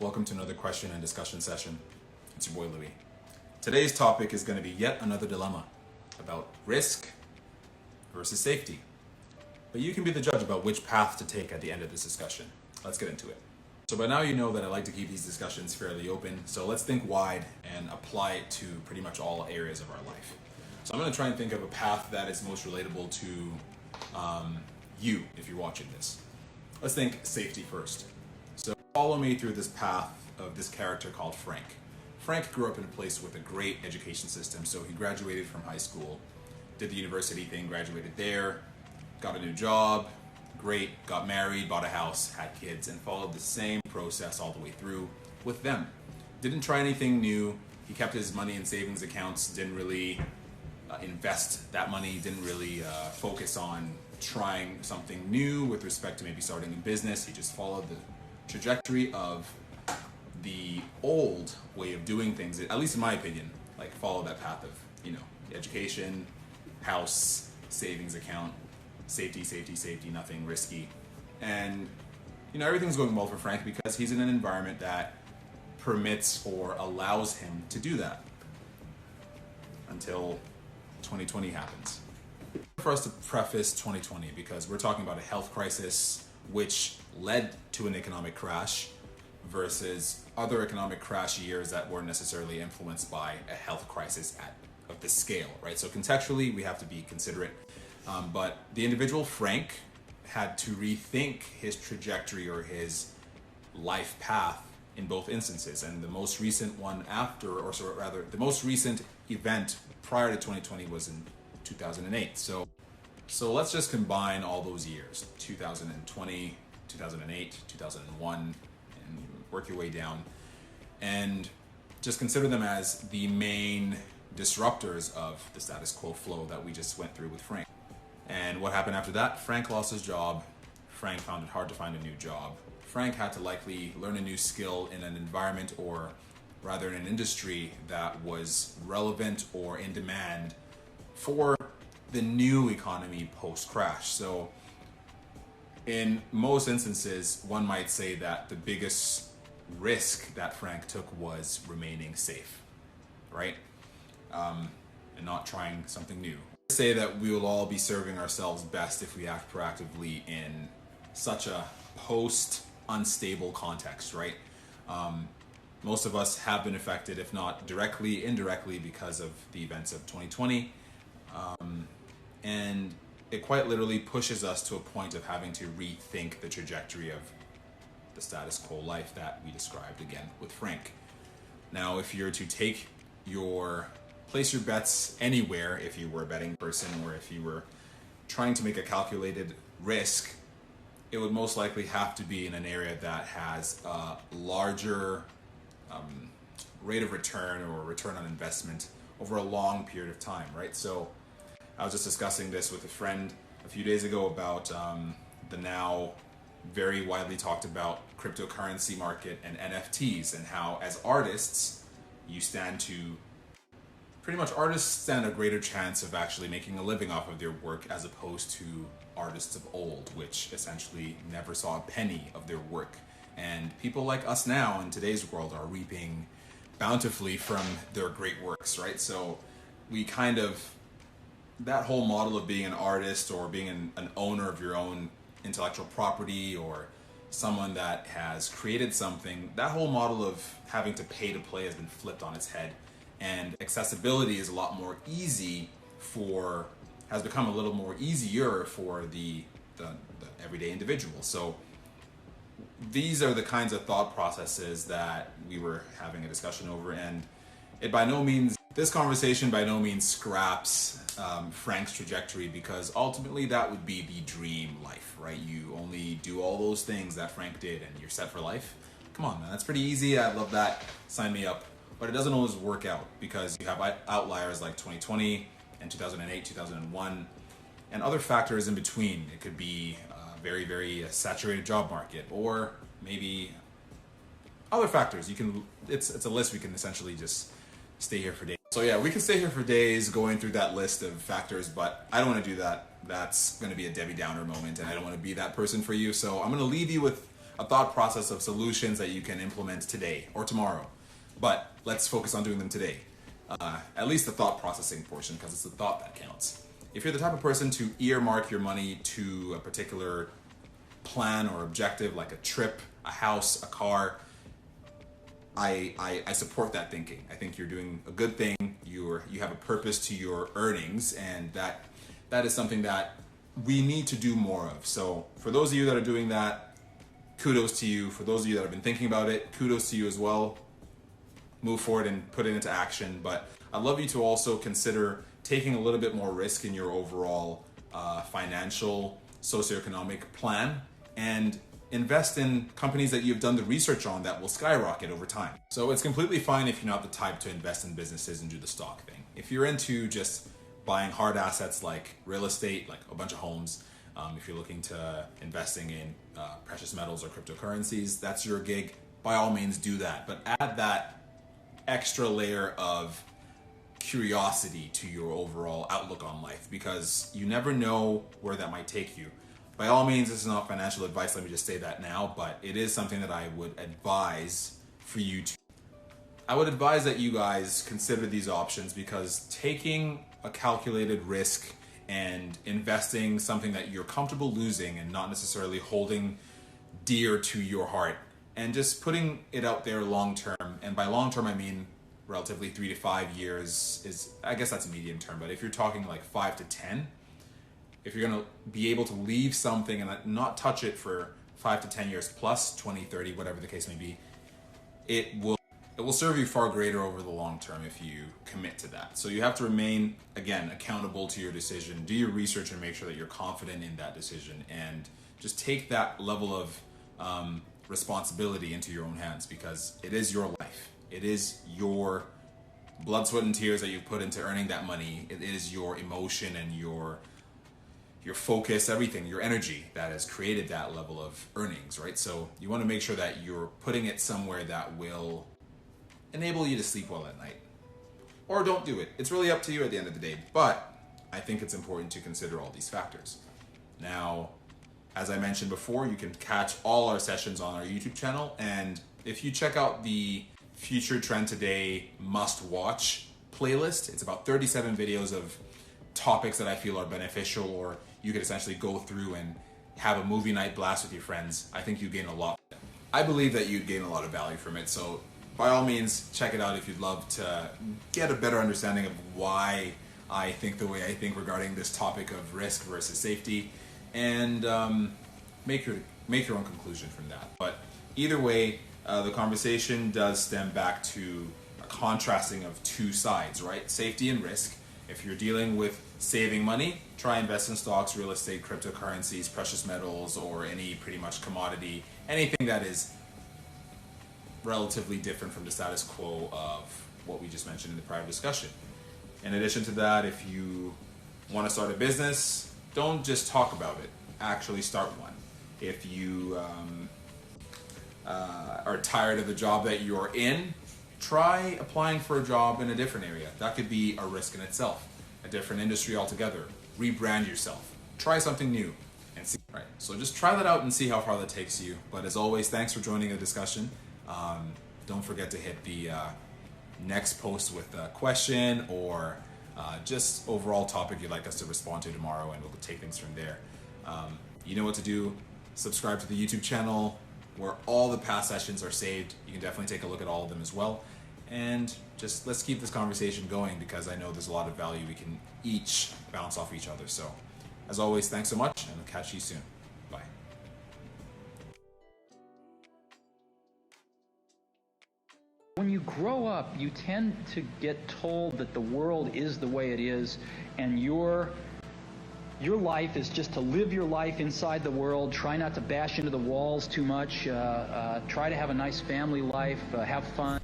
Welcome to another question and discussion session. It's your boy Louis. Today's topic is going to be yet another dilemma about risk versus safety. But you can be the judge about which path to take at the end of this discussion. Let's get into it. So by now you know that I like to keep these discussions fairly open, so let's think wide and apply it to pretty much all areas of our life. So I'm going to try and think of a path that is most relatable to you if you're watching this. Let's think safety first. So follow me through this path of this character called Frank. Frank grew up in a place with a great education system, so he graduated from high school, did the university thing, graduated there, got a new job, great, got married, bought a house, had kids, and followed the same process all the way through with them. Didn't try anything new. He kept his money in savings accounts, didn't really invest that money, didn't really focus on trying something new with respect to maybe starting a business. He just followed the trajectory of the old way of doing things, at least in my opinion, like follow that path of, education, house, savings account, safety, nothing risky. And, everything's going well for Frank because he's in an environment that permits or allows him to do that until 2020 happens. For us to preface 2020 because we're talking about a health crisis which led to an economic crash versus other economic crash years that weren't necessarily influenced by a health crisis of this scale, right? So contextually, we have to be considerate. But the individual Frank had to rethink his trajectory or his life path in both instances. And the most recent one the most recent event prior to 2020 was in 2008. So let's just combine all those years, 2020, 2008, 2001, and work your way down. And just consider them as the main disruptors of the status quo flow that we just went through with Frank. And what happened after that? Frank lost his job. Frank found it hard to find a new job. Frank had to likely learn a new skill in an environment, or rather in an industry that was relevant or in demand for the new economy post-crash. So in most instances, one might say that the biggest risk that Frank took was remaining safe, right? And not trying something new. I say that we will all be serving ourselves best if we act proactively in such a post-unstable context, right? Most of us have been affected, if not directly, indirectly, because of the events of 2020. And it quite literally pushes us to a point of having to rethink the trajectory of the status quo life that we described again with Frank. Now, if you're to place your bets anywhere, if you were a betting person or if you were trying to make a calculated risk, it would most likely have to be in an area that has a larger rate of return or return on investment over a long period of time, right? So I was just discussing this with a friend a few days ago about the now very widely talked about cryptocurrency market and NFTs, and how as artists, artists stand a greater chance of actually making a living off of their work as opposed to artists of old, which essentially never saw a penny of their work. And people like us now in today's world are reaping bountifully from their great works, right? So we that whole model of being an artist or being an owner of your own intellectual property or someone that has created something, that whole model of having to pay to play has been flipped on its head. And accessibility is has become a little more easier for the everyday individual. So these are the kinds of thought processes that we were having a discussion over, and this conversation by no means scraps Frank's trajectory, because ultimately that would be the dream life, right? You only do all those things that Frank did and you're set for life. Come on, man, that's pretty easy. I love that. Sign me up. But it doesn't always work out because you have outliers like 2020 and 2008, 2001, and other factors in between. It could be a very, very saturated job market, or maybe other factors. It's a list we can essentially just stay here for days. So yeah, we can stay here for days going through that list of factors, but I don't want to do that. That's going to be a Debbie Downer moment, and I don't want to be that person for you. So I'm going to leave you with a thought process of solutions that you can implement today or tomorrow. But let's focus on doing them today. At least the thought processing portion, because it's the thought that counts. If you're the type of person to earmark your money to a particular plan or objective, like a trip, a house, a car, I support that thinking. I think you're doing a good thing. You have a purpose to your earnings, and that is something that we need to do more of. So for those of you that are doing that, kudos to you. For those of you that have been thinking about it, kudos to you as well. Move forward and put it into action. But I'd love you to also consider taking a little bit more risk in your overall financial, socioeconomic plan, and invest in companies that you've done the research on that will skyrocket over time. So it's completely fine if you're not the type to invest in businesses and do the stock thing. If you're into just buying hard assets like real estate, like a bunch of homes, if you're looking to investing in precious metals or cryptocurrencies, that's your gig, by all means do that. But add that extra layer of curiosity to your overall outlook on life, because you never know where that might take you. By all means, this is not financial advice, let me just say that now, but it is something that I would advise for you to. I would advise that you guys consider these options, because taking a calculated risk and investing something that you're comfortable losing and not necessarily holding dear to your heart, and just putting it out there long term, and by long term I mean relatively 3 to 5 years is, I guess that's medium term, but if you're talking like 5 to 10, if you're going to be able to leave something and not touch it for 5 to 10 years plus, 20, 30, whatever the case may be, it will serve you far greater over the long term if you commit to that. So you have to remain, again, accountable to your decision. Do your research and make sure that you're confident in that decision, and just take that level of responsibility into your own hands, because it is your life. It is your blood, sweat, and tears that you've put into earning that money. It is your emotion and your focus, everything, your energy that has created that level of earnings, right? So you want to make sure that you're putting it somewhere that will enable you to sleep well at night. Or don't do it. It's really up to you at the end of the day. But I think it's important to consider all these factors. Now, as I mentioned before, you can catch all our sessions on our YouTube channel. And if you check out the Future Trend Today must watch playlist, it's about 37 videos of topics that I feel are beneficial, or you could essentially go through and have a movie night blast with your friends. I think you gain a lot. I believe that you'd gain a lot of value from it. So by all means, check it out if you'd love to get a better understanding of why I think the way I think regarding this topic of risk versus safety, and make your own conclusion from that. But either way, the conversation does stem back to a contrasting of two sides, right? Safety and risk. If you're dealing with saving money, try invest in stocks, real estate, cryptocurrencies, precious metals, or any pretty much commodity, anything that is relatively different from the status quo of what we just mentioned in the prior discussion. In addition to that, if you want to start a business, don't just talk about it, actually start one. If you are tired of the job that you're in, try applying for a job in a different area. That could be a risk in itself, a different industry altogether. Rebrand yourself, try something new, and see. Right. So just try that out and see how far that takes you. But as always, thanks for joining the discussion. Don't forget to hit the next post with a question or just overall topic you'd like us to respond to tomorrow, and we'll take things from there. You know what to do. Subscribe to the YouTube channel where all the past sessions are saved. You can definitely take a look at all of them as well. And just let's keep this conversation going, because I know there's a lot of value we can each bounce off each other. So as always, thanks so much, and I'll catch you soon. Bye. When you grow up, you tend to get told that the world is the way it is, and your life is just to live your life inside the world, try not to bash into the walls too much, try to have a nice family life, have fun.